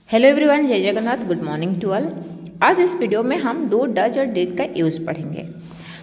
Hello everyone, जय Jagannath. Good morning to all. आज इस वीडियो में हम डू, डज और डिड का यूज़ पढ़ेंगे।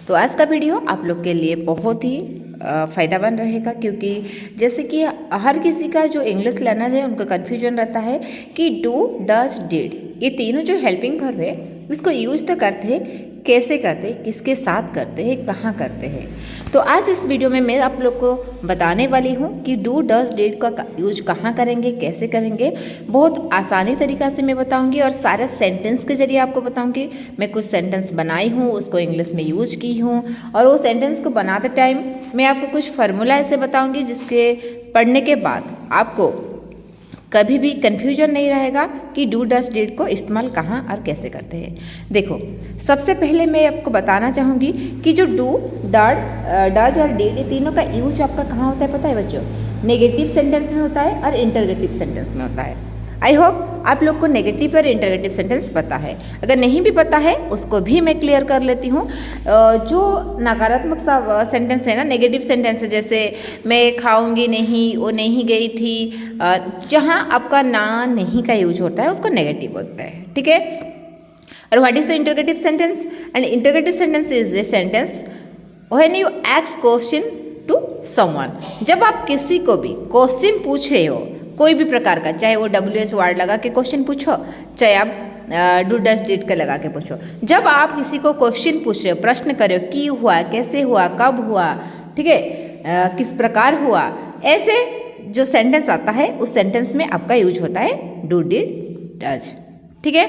तो आज का वीडियो आप लोग के लिए बहुत ही फ़ायदेमंद रहेगा, क्योंकि जैसे कि हर किसी का जो इंग्लिश लर्नर है उनका कन्फ्यूजन रहता है कि डू, डज, डिड ये तीनों जो हेल्पिंग वर्ब है इसको यूज तो करते हैं, कैसे करते हैं, किसके साथ करते हैं, कहाँ करते हैं। तो आज इस वीडियो में मैं आप लोग को बताने वाली हूँ कि डू, डज, डिड का यूज कहाँ करेंगे, कैसे करेंगे। बहुत आसानी तरीक़ा से मैं बताऊँगी और सारे सेंटेंस के जरिए आपको बताऊँगी। मैं कुछ सेंटेंस बनाई हूँ, उसको इंग्लिश में यूज की हूँ, और वो सेंटेंस को बनाते टाइम मैं आपको कुछ फार्मूला ऐसे बताऊँगी जिसके पढ़ने के बाद आपको कभी भी कन्फ्यूजन नहीं रहेगा कि डू, डज, डिड को इस्तेमाल कहाँ और कैसे करते हैं। देखो, सबसे पहले मैं आपको बताना चाहूँगी कि जो डू, डज और डिड ये तीनों का यूज आपका कहाँ होता है पता है बच्चों? नेगेटिव सेंटेंस में होता है और इंटरगेटिव सेंटेंस में होता है। आई होप आप लोग को नेगेटिव और इंटरगेटिव सेंटेंस पता है। अगर नहीं भी पता है उसको भी मैं क्लियर कर लेती हूँ। जो नकारात्मक सा सेंटेंस है ना, नेगेटिव सेंटेंस है, जैसे मैं खाऊंगी नहीं, वो नहीं गई थी, जहाँ आपका ना नहीं का यूज होता है उसको नेगेटिव बोलते हैं, ठीक है। और what is the interrogative sentence? And interrogative sentence is a sentence when you ask question to someone. जब आप किसी को भी क्वेश्चन पूछ रहे हो कोई भी प्रकार का, चाहे वो WH वर्ड लगा के क्वेश्चन पूछो, चाहे आप डू, डज, डिड का लगा के पूछो। जब आप किसी को क्वेश्चन पूछ रहे हो, प्रश्न कर रहे हो, की हुआ, कैसे हुआ, कब हुआ, ठीक है, किस प्रकार हुआ, ऐसे जो सेंटेंस आता है उस सेंटेंस में आपका यूज होता है डू, डिड, डज, ठीक है।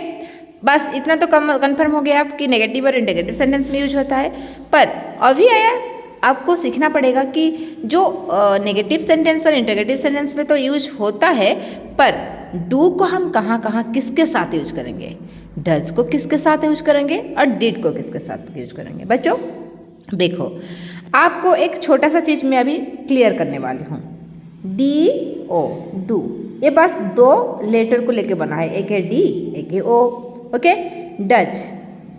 बस इतना तो कन्फर्म हो गया आप कि नेगेटिव और इंटरगेटिव सेंटेंस में यूज होता है। पर अभी आया आपको सीखना पड़ेगा कि जो नेगेटिव सेंटेंस और इंटरगेटिव सेंटेंस में तो यूज होता है, पर डू को हम कहाँ कहाँ किसके साथ यूज करेंगे, डज को किसके साथ यूज करेंगे और डिड को किसके साथ यूज करेंगे। बच्चों देखो, आपको एक छोटा सा चीज़ मैं अभी क्लियर करने वाली हूँ। DO, डू, ये बस दो लेटर को लेके बना है, एक है D, एक है O, ओके। डज,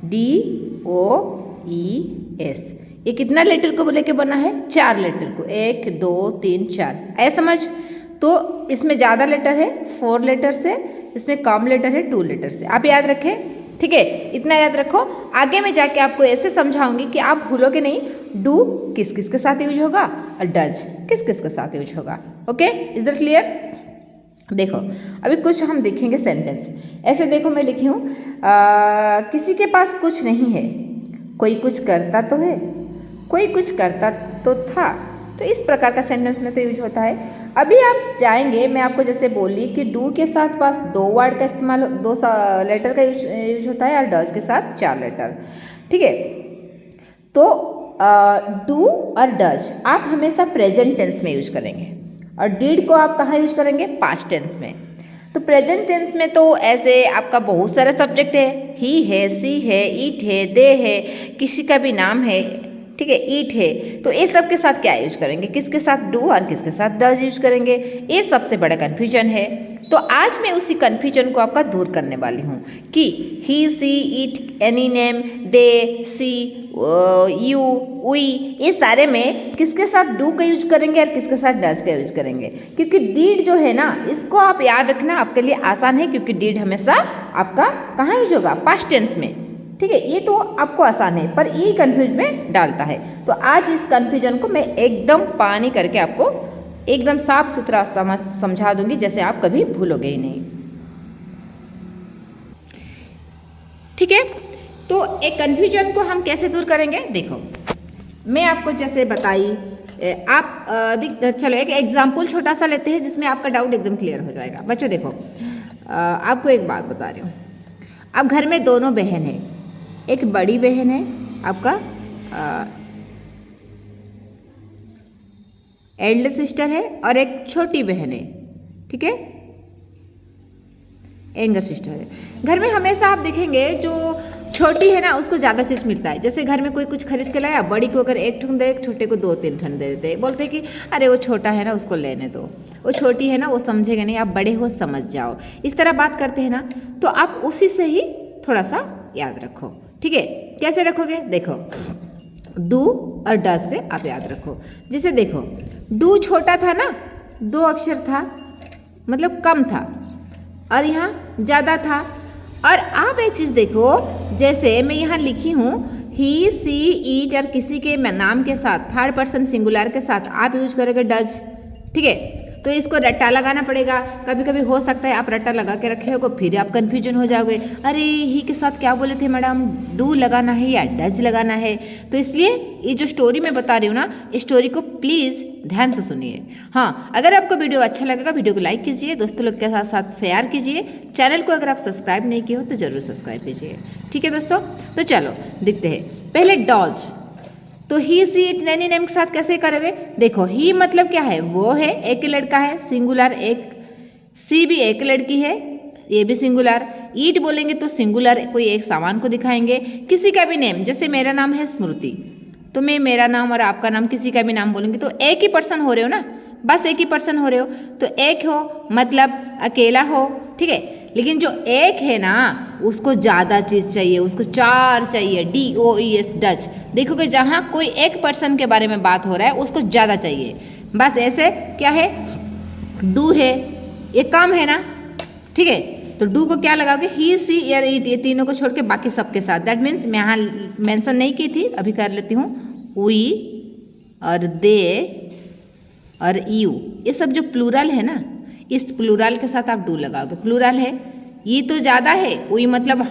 DOES, ये कितना लेटर को लेके बना है? 4 लेटर को, 1 2 3 4, ऐसा समझ। तो इसमें ज़्यादा लेटर है 4 लेटर से, इसमें कम लेटर है 2 लेटर से। आप याद रखें, ठीक है, इतना याद रखो। आगे में जाके आपको ऐसे समझाऊंगी कि आप भूलोगे नहीं डू किस किस के साथ यूज होगा और डज किस किस के साथ यूज होगा। Okay, is that clear? देखो, अभी कुछ हम देखेंगे सेंटेंस। ऐसे देखो, मैं लिखी हूँ किसी के पास कुछ नहीं है, कोई कुछ करता तो है, कोई कुछ करता तो था। तो इस प्रकार का सेंटेंस में तो यूज होता है। अभी आप जाएंगे, मैं आपको जैसे बोली कि डू के साथ पास 2 वर्ड का इस्तेमाल, 2 लेटर का यूज होता है, और डज के साथ 4 लेटर, ठीक है। तो डू और डज आप हमेशा प्रेजेंट टेंस में यूज करेंगे, और डिड को आप कहाँ यूज करेंगे? पास्ट टेंस में। तो प्रेजेंट टेंस में तो ऐसे आपका बहुत सारा सब्जेक्ट है, ही है, सी है, ईट है, दे है, किसी का भी नाम है, ठीक है, ईट है। तो ये सब के साथ क्या यूज करेंगे, किसके साथ डू और किसके साथ डज यूज करेंगे, ये सबसे बड़ा कन्फ्यूजन है। तो आज मैं उसी कन्फ्यूजन को आपका दूर करने वाली हूँ कि he, she, it, any name, they, she, you, we, ये सारे में किसके साथ डू का यूज करेंगे और किसके साथ डज का यूज करेंगे। क्योंकि डीड जो है ना, इसको आप याद रखना आपके लिए आसान है, क्योंकि डीड हमेशा आपका कहाँ यूज होगा? पास्ट टेंस में, ठीक है। ये तो आपको आसान है, पर ये कंफ्यूज में डालता है। तो आज इस कंफ्यूजन को मैं एकदम पानी करके आपको एकदम साफ सुथरा समझा दूंगी, जैसे आप कभी भूलोगे ही नहीं, ठीक है। तो एक कंफ्यूजन को हम कैसे दूर करेंगे? देखो, मैं आपको जैसे बताई, आप चलो एक एग्जाम्पल छोटा सा लेते हैं जिसमें आपका डाउट एकदम क्लियर हो जाएगा। बच्चों देखो, आपको एक बात बता रही हूँ। अब घर में दोनों बहन है, एक बड़ी बहन है आपका, एल्डर सिस्टर है, और एक छोटी बहन है, ठीक है, यंगर सिस्टर है। घर में हमेशा आप देखेंगे जो छोटी है ना उसको ज़्यादा चीज़ मिलता है। जैसे घर में कोई कुछ खरीद के लाया, बड़ी को अगर 1 ठन दे, छोटे को 2-3 ठन दे देते, बोलते कि अरे वो छोटा है ना उसको लेने दो, वो छोटी है ना वो समझेगा नहीं, आप बड़े हो समझ जाओ, इस तरह बात करते हैं ना। तो आप उसी से ही थोड़ा सा याद रखो, ठीक है। कैसे रखोगे? देखो, डू और डज से आप याद रखो। जैसे देखो, डू छोटा था ना, 2 अक्षर था, मतलब कम था, और यहाँ ज़्यादा था। और आप एक चीज़ देखो, जैसे मैं यहाँ लिखी हूँ ही, सी, ईट और किसी के नाम के साथ थर्ड पर्सन सिंगुलर के साथ आप यूज करोगे डज, ठीक है। तो इसको रट्टा लगाना पड़ेगा। कभी कभी हो सकता है आप रट्टा लगा के रखे हो, फिर आप कन्फ्यूजन हो जाओगे, अरे ही के साथ क्या बोले थे मैडम, डू लगाना है या डज लगाना है। तो इसलिए ये जो स्टोरी मैं बता रही हूँ ना, इस स्टोरी को प्लीज़ ध्यान से सुनिए। हाँ, अगर आपको वीडियो अच्छा लगेगा वीडियो को लाइक कीजिए, दोस्तों लोग के साथ साथ शेयर कीजिए। चैनल को अगर आप सब्सक्राइब नहीं किए हो तो ज़रूर सब्सक्राइब कीजिए, ठीक है दोस्तों। तो चलो देखते हैं पहले डॉज। तो ही, सी, इट, एनी नेम के साथ कैसे करोगे? देखो ही मतलब क्या है, वो है, एक लड़का है सिंगुलर, एक सी भी एक लड़की है, ये भी सिंगुलर। ईट बोलेंगे तो सिंगुलर कोई एक सामान को दिखाएंगे। किसी का भी नेम, जैसे मेरा नाम है स्मृति, तो मैं मेरा नाम और आपका नाम किसी का भी नाम बोलेंगे तो एक ही पर्सन हो रहे हो ना, बस एक ही पर्सन हो रहे हो। तो एक हो मतलब अकेला हो, ठीक है। लेकिन जो एक है ना उसको ज़्यादा चीज़ चाहिए, उसको चार चाहिए, DOES डच। देखोगे जहाँ कोई एक पर्सन के बारे में बात हो रहा है उसको ज़्यादा चाहिए। बस ऐसे क्या है, डू है, एक काम है ना, ठीक है। तो डू को क्या लगाओगे, ही, सी या ईट, ये तीनों को छोड़ के बाकी सबके साथ। दैट मीन्स मैं यहाँ मेंशन नहीं की थी, अभी कर लेती हूँ। वी और दे और यू, ये सब जो प्लूरल है ना, इस प्लूरल के साथ आप डू लगाओगे। प्लूरल है, ये तो ज़्यादा है, वही मतलब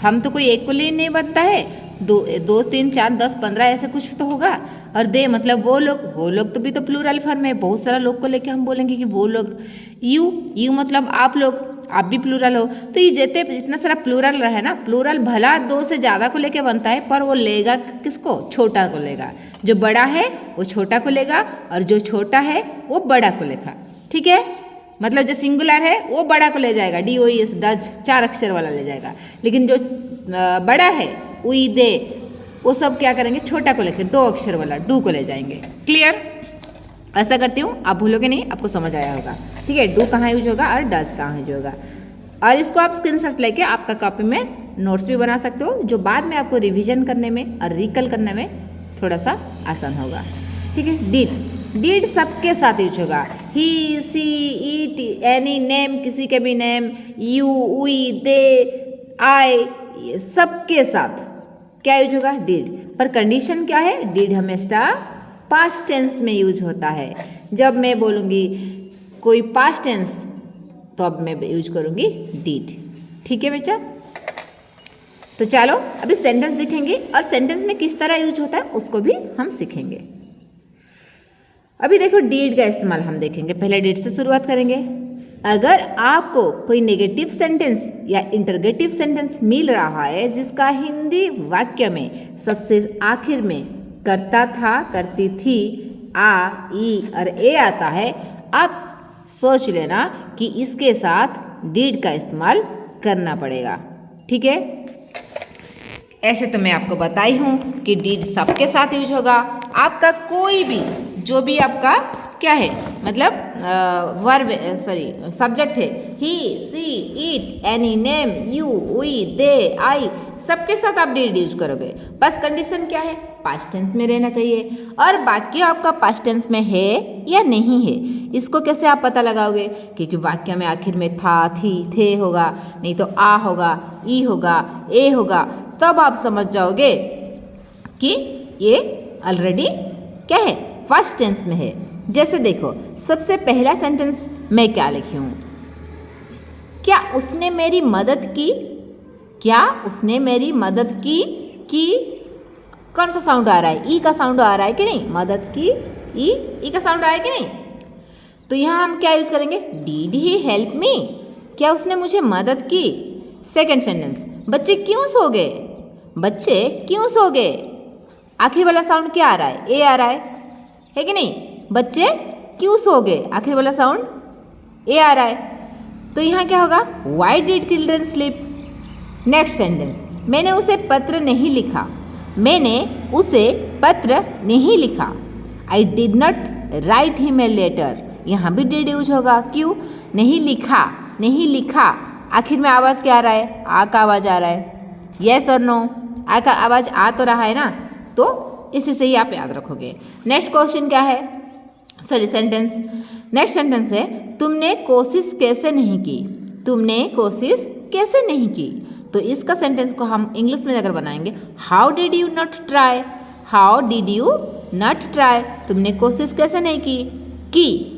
हम तो कोई एक को लिए नहीं बनता है, दो 3 4 10 15 ऐसे कुछ तो होगा। और दे मतलब वो लोग तो भी तो प्लूरल फॉर्म है, बहुत सारा लोग को लेके हम बोलेंगे कि वो लोग। यू मतलब आप लोग, आप भी प्लूरल हो। तो ये जितना सारा प्लूरल रहे ना, प्लूरल भला 2 से ज़्यादा को लेके बनता है, पर वो लेगा किसको, छोटा को लेगा। जो बड़ा है वो छोटा को लेगा और जो छोटा है वो बड़ा को लेगा, ठीक है। मतलब जो सिंगुलर है वो बड़ा को ले जाएगा, DOES डज 4 अक्षर वाला ले जाएगा। लेकिन जो बड़ा है वी, दे, वो सब क्या करेंगे, छोटा को लेकर 2 अक्षर वाला डू को ले जाएंगे। क्लियर? ऐसा करती हूँ, आप भूलोगे नहीं, आपको समझ आया होगा, ठीक है। डू कहाँ यूज होगा और डज कहाँ यूज होगा। और इसको आप स्क्रीनशॉट लेके आपका कॉपी में नोट्स भी बना सकते हो, जो बाद में आपको रिविजन करने में और रिकल करने में थोड़ा सा आसान होगा, ठीक है। डीड सबके साथ यूज होगा, ही, सी, ईट, एनी नेम, किसी के भी name, you, we, they, I, सबके साथ क्या यूज होगा, डीड। पर कंडीशन क्या है, डीड हमेशा पास्ट टेंस में यूज होता है। जब मैं बोलूँगी कोई पास्ट टेंस तो अब मैं यूज करूँगी डीड, ठीक है बच्चा। तो चलो अभी सेंटेंस देखेंगे और सेंटेंस में किस तरह यूज होता है उसको भी हम सीखेंगे। अभी देखो डीड का इस्तेमाल हम देखेंगे। पहले डीड से शुरुआत करेंगे। अगर आपको कोई नेगेटिव सेंटेंस या इंटरगेटिव सेंटेंस मिल रहा है जिसका हिंदी वाक्य में सबसे आखिर में करता था, करती थी, आ, ई और ए आता है, आप सोच लेना कि इसके साथ डीड का इस्तेमाल करना पड़ेगा, ठीक है। ऐसे तो मैं आपको बताई हूँ कि डीड सबके साथ यूज होगा। आपका कोई भी जो भी आपका क्या है मतलब वर्ब सब्जेक्ट है, he, she, it, any name, you, we, they, I, सबके साथ आप डीड यूज करोगे। बस कंडीशन क्या है, पास्ट टेंस में रहना चाहिए। और बाकी आपका पास्ट टेंस में है या नहीं है, इसको कैसे आप पता लगाओगे, क्योंकि वाक्य में आखिर में था, थी, थे होगा, नहीं तो आ होगा, ई होगा, ए होगा, तब आप समझ जाओगे कि ये ऑलरेडी क्या है, फर्स्ट टेंस में है। जैसे देखो सबसे पहला सेंटेंस मैं क्या लिखी हूँ, क्या उसने मेरी मदद की, क्या उसने मेरी मदद की कौन सा साउंड आ रहा है, ई का साउंड आ रहा है कि नहीं, मदद की, ई का साउंड आ रहा है कि नहीं। तो यहाँ हम क्या यूज करेंगे, डिड ही हेल्प मी, क्या उसने मुझे मदद की। सेकंड सेंटेंस, बच्चे क्यों सो गए, बच्चे क्यों सो गए, आखिर वाला साउंड क्या आ रहा है, ए आ रहा है कि नहीं, बच्चे क्यों सो गए, आखिर वाला साउंड ए आ रहा है। तो यहाँ क्या होगा, why did children sleep. Next sentence, मैंने उसे पत्र नहीं लिखा, मैंने उसे पत्र नहीं लिखा। I did not write him a letter, यहाँ भी डिड यूज होगा, क्यों, नहीं लिखा, नहीं लिखा, आखिर में आवाज़ क्या आ रहा है, आ का आवाज़ आ रहा है, यस और नो, आ का आवाज़ आ तो रहा है ना, तो इसी से ही आप याद रखोगे। नेक्स्ट क्वेश्चन क्या है, सॉरी सेंटेंस, नेक्स्ट सेंटेंस है, तुमने कोशिश कैसे नहीं की, तुमने कोशिश कैसे नहीं की। तो इसका सेंटेंस को हम इंग्लिश में अगर बनाएंगे, how did you not try, how did you not try, तुमने कोशिश कैसे नहीं की।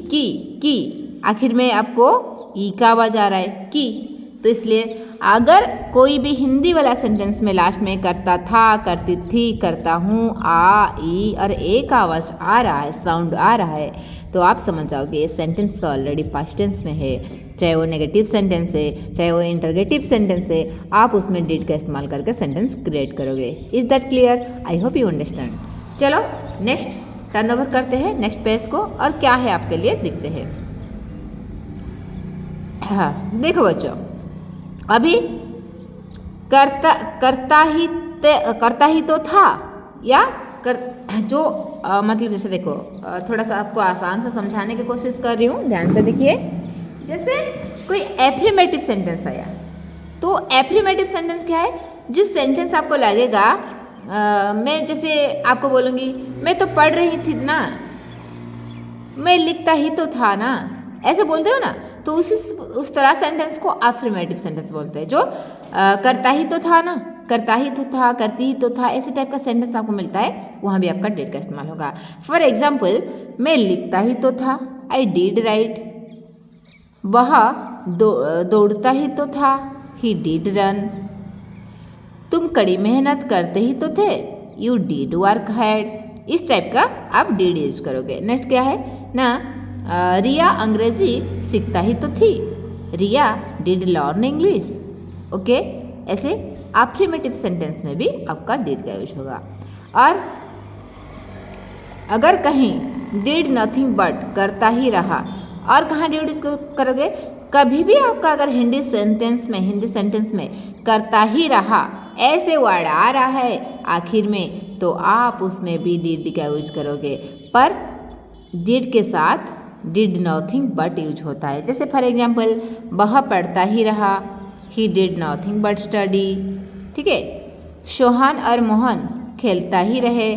की आखिर में आपको ई का आवाज आ रहा है की। तो इसलिए अगर कोई भी हिंदी वाला सेंटेंस में लास्ट में करता था, करती थी, करता हूँ, आ, ई और ए का आवाज आ रहा है, साउंड आ रहा है, तो आप समझ जाओगे ये सेंटेंस तो ऑलरेडी पास्ट टेंस में है। चाहे वो नेगेटिव सेंटेंस है, चाहे वो इंटरगेटिव सेंटेंस है, आप उसमें डिड का इस्तेमाल करके सेंटेंस क्रिएट करोगे। Is that clear? I hope you understand. चलो नेक्स्ट टर्न ओवर करते हैं नेक्स्ट पेज को, और क्या है आपके लिए दिखते हैं। हाँ देखो बच्चों, अभी करता ही तो था, या जो मतलब जैसे देखो थोड़ा सा आपको आसान से समझाने की कोशिश कर रही हूँ, ध्यान से देखिए। जैसे कोई एफर्मेटिव सेंटेंस आया, तो एफर्मेटिव सेंटेंस क्या है, जिस सेंटेंस आपको लगेगा मैं जैसे आपको बोलूँगी मैं तो पढ़ रही थी ना, मैं लिखता ही तो था ना, ऐसे बोलते हो ना, तो उस तरह सेंटेंस को अफर्मेटिव सेंटेंस बोलते हैं। जो करता ही तो था ना, करता ही तो था, करती ही तो था, ऐसे टाइप का सेंटेंस आपको मिलता है, वहाँ भी आपका डिड का इस्तेमाल होगा। फॉर एग्जाम्पल, मैं लिखता ही तो था, आई डिड राइट। वह दौड़ता ही तो था, ही डिड रन। तुम कड़ी मेहनत करते ही तो थे, यू डिड वर्क हार्ड। इस टाइप का आप डिड यूज करोगे। नेक्स्ट क्या है ना, रिया अंग्रेजी सीखता ही तो थी, रिया डिड लर्न इंग्लिश। ओके, ऐसे अफर्मेटिव सेंटेंस में भी आपका डिड का यूज होगा। और अगर कहीं डिड नथिंग बट करता ही रहा, और कहाँ डिड इसको करोगे, कभी भी आपका अगर हिंदी सेंटेंस में करता ही रहा ऐसे वर्ड आ रहा है आखिर में, तो आप उसमें भी डिड का यूज करोगे। पर डिड के साथ डिड नथिंग बट यूज होता है। जैसे फॉर एग्जाम्पल, वह पढ़ता ही रहा, he did nothing but study. ठीक है, सोहन और मोहन खेलता ही रहे,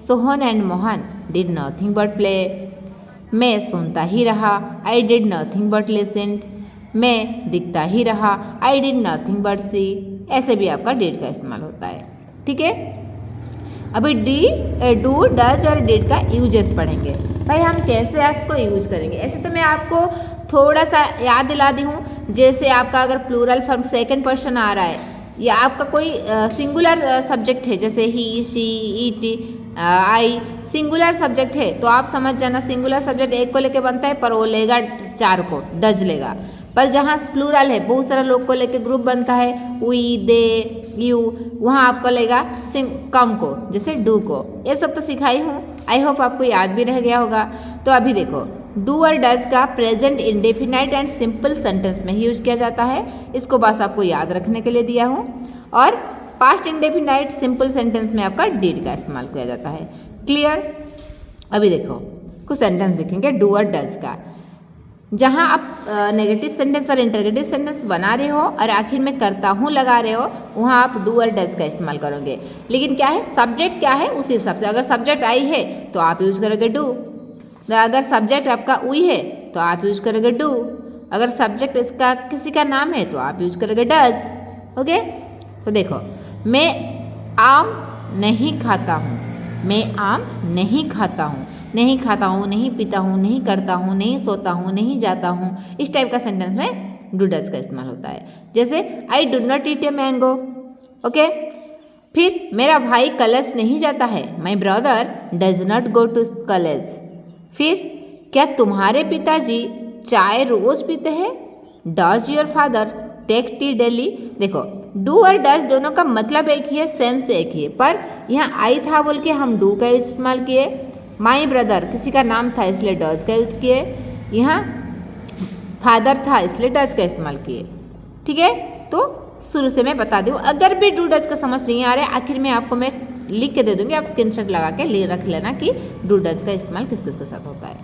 Sohan and Mohan did nothing but play. मैं सुनता ही रहा, I did nothing but listen. मैं दिखता ही रहा, आई डिड नथिंग बट सी। ऐसे भी आपका डिड का इस्तेमाल होता है। ठीक है, अभी डू, डज और डिड का यूजेस पढ़ेंगे। भाई हम कैसे इसको यूज करेंगे, ऐसे तो मैं आपको थोड़ा सा याद दिला दी हूँ। जैसे आपका अगर प्लूरल फॉर्म सेकंड पर्सन आ रहा है, या आपका कोई सिंगुलर सब्जेक्ट है, जैसे he, she, it, I, singular subject है, तो आप समझ जाना सिंगुलर सब्जेक्ट एक को लेके बनता है, पर वो लेगा चार को, डज लेगा। पर जहाँ प्लूरल है, बहुत सारे लोग को लेके ग्रुप बनता है, वी, दे, यू, वहाँ आपको लेगा कम को, जैसे डू को। ये सब तो सिखाई हूँ, आई होप आपको याद भी रह गया होगा। तो अभी देखो, डू और डज का present indefinite and simple sentence में ही यूज किया जाता है। इसको बस आपको याद रखने के लिए दिया हूँ। और पास्ट इंडेफिनाइट सिंपल सेंटेंस में आपका डिड का इस्तेमाल किया जाता है। क्लियर? अभी देखो कुछ सेंटेंस देखेंगे डू और डज का। जहाँ आप नेगेटिव सेंटेंस और इंटरगेटिव सेंटेंस बना रहे हो और आखिर में करता हूँ लगा रहे हो, वहाँ आप डू और डज का इस्तेमाल करोगे। लेकिन क्या है, सब्जेक्ट क्या है उसी हिसाब से। अगर सब्जेक्ट आई है तो आप यूज करोगे डू, अगर सब्जेक्ट आपका उई है तो आप यूज करोगे डू, अगर सब्जेक्ट इसका किसी का नाम है तो आप यूज करोगे डज। ओके, तो देखो, मैं आम नहीं खाता हूँ, मैं आम नहीं खाता हूँ, नहीं खाता हूँ, नहीं पीता हूँ, नहीं करता हूँ, नहीं सोता हूँ, नहीं जाता हूँ, इस टाइप का सेंटेंस में डू डज का इस्तेमाल होता है। जैसे I do not eat a mango. Okay, फिर मेरा भाई कॉलेज नहीं जाता है, my brother does not go to college. फिर क्या तुम्हारे पिताजी चाय रोज पीते हैं, does your father take tea daily. देखो, डू और डज दोनों का मतलब एक ही है, सेंस एक ही है, पर यहाँ आई था बोल के हम डू का इस्तेमाल किए, माई ब्रदर किसी का नाम था इसलिए डज का यूज किए, यहाँ फादर था इसलिए डज का इस्तेमाल किए। ठीक है, तो शुरू से मैं बता दूँ, अगर भी डू डज का समझ नहीं आ रहा है, आखिर में आपको मैं लिख के दे दूँगी, आप स्क्रीनशॉट लगा के ले रख लेना कि डू डज का इस्तेमाल किस किस के साथ होता है।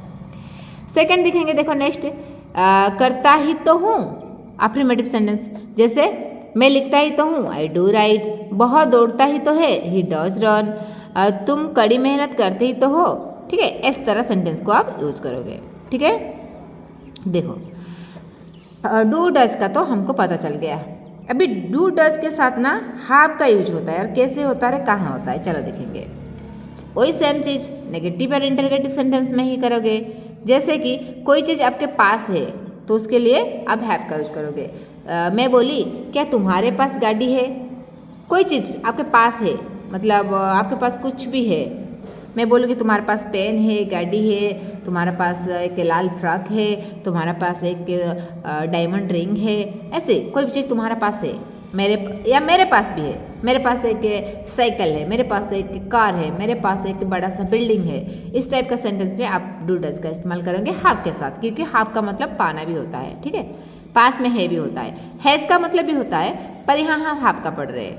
सेकंड दिखेंगे, देखो नेक्स्ट, करता ही तो हूँ, अफर्मेटिव सेंटेंस। जैसे मैं लिखता ही तो हूँ, आई डू राइट। बहुत दौड़ता ही तो है, ही डज रन। तुम कड़ी मेहनत करते ही तो हो। ठीक है, इस तरह सेंटेंस को आप यूज करोगे। ठीक है, देखो डू डज का तो हमको पता चल गया। अभी डू डज के साथ ना हैव का यूज होता है, और कैसे होता है, कहाँ होता है, चलो देखेंगे। वही सेम चीज़ नेगेटिव और इंटरोगेटिव सेंटेंस में ही करोगे। जैसे कि कोई चीज़ आपके पास है तो उसके लिए आप हैव का यूज करोगे। मैं बोली क्या तुम्हारे पास गाड़ी है? कोई चीज़ आपके पास है, मतलब आपके पास कुछ भी है। मैं बोलूँगी तुम्हारे पास पेन है, गाड़ी है, तुम्हारे पास एक लाल फ्रॉक है, तुम्हारे पास एक डायमंड रिंग है, ऐसे कोई भी चीज़ तुम्हारे पास है, मेरे पास भी है। मेरे पास एक साइकिल है, मेरे पास एक कार है, मेरे पास एक बड़ा सा बिल्डिंग है। इस टाइप का सेंटेंस में आप डू डज का इस्तेमाल करेंगे हैव के साथ, क्योंकि हैव का मतलब पाना भी होता है, ठीक है, पास में है भी होता है, हैज़ का मतलब भी होता है, पर यहाँ हम हैव का पढ़ रहे हैं,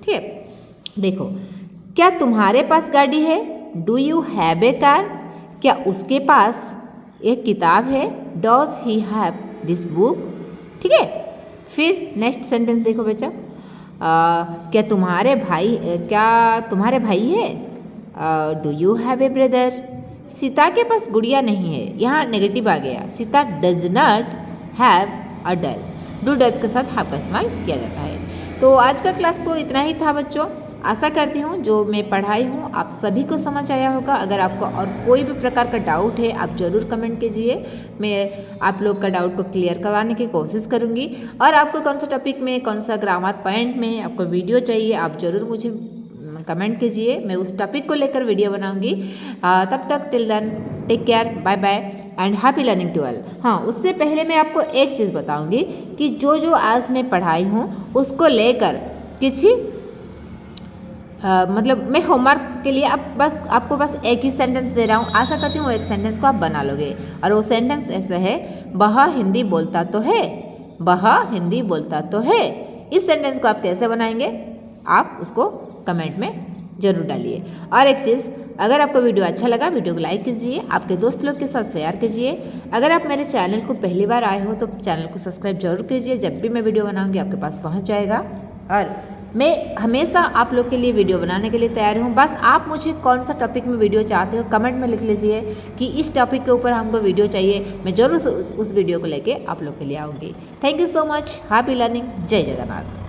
ठीक है। देखो, क्या तुम्हारे पास गाड़ी है? Do you have a car? क्या उसके पास एक किताब है? Does he have this book? ठीक है। फिर नेक्स्ट सेंटेंस देखो बच्चा, क्या तुम्हारे भाई है? Do you have a brother? Sita के पास गुड़िया नहीं है, यहाँ नेगेटिव आ गया। Sita does not have a doll. Do does के साथ हैव का इस्तेमाल किया जाता है। तो आज का क्लास तो इतना ही था बच्चों। आशा करती हूँ जो मैं पढ़ाई हूँ आप सभी को समझ आया होगा। अगर आपको और कोई भी प्रकार का डाउट है आप ज़रूर कमेंट कीजिए, मैं आप लोग का डाउट को क्लियर करवाने की कोशिश करूँगी। और आपको कौन सा टॉपिक में, कौन सा ग्रामर पॉइंट में आपको वीडियो चाहिए, आप ज़रूर मुझे कमेंट कीजिए, मैं उस टॉपिक को लेकर वीडियो बनाऊँगी। तब तक till then take care, bye bye and happy learning to all. हाँ, उससे पहले मैं आपको एक चीज़ बताऊँगी कि जो आज मैं पढ़ाई हूँ उसको लेकर किसी मतलब मैं होमवर्क के लिए आपको बस एक ही सेंटेंस दे रहा हूँ। आशा करती हूँ वो एक सेंटेंस को आप बना लोगे। और वो सेंटेंस ऐसा है, वह हिंदी बोलता तो है, वह हिंदी बोलता तो है। इस सेंटेंस को आप कैसे बनाएंगे आप उसको कमेंट में ज़रूर डालिए। और एक चीज़, अगर आपको वीडियो अच्छा लगा वीडियो को लाइक कीजिए, आपके दोस्त लोग के साथ शेयर कीजिए। अगर आप मेरे चैनल को पहली बार आए हो तो चैनल को सब्सक्राइब जरूर कीजिए, जब भी मैं वीडियो बनाऊँगी आपके पास पहुँच जाएगा। और मैं हमेशा आप लोग के लिए वीडियो बनाने के लिए तैयार हूँ। बस आप मुझे कौन सा टॉपिक में वीडियो चाहते हो कमेंट में लिख लीजिए कि इस टॉपिक के ऊपर हमको वीडियो चाहिए, मैं ज़रूर उस वीडियो को लेके आप लोग के लिए आऊँगी। Thank you so much. Happy learning. जय जगन्नाथ।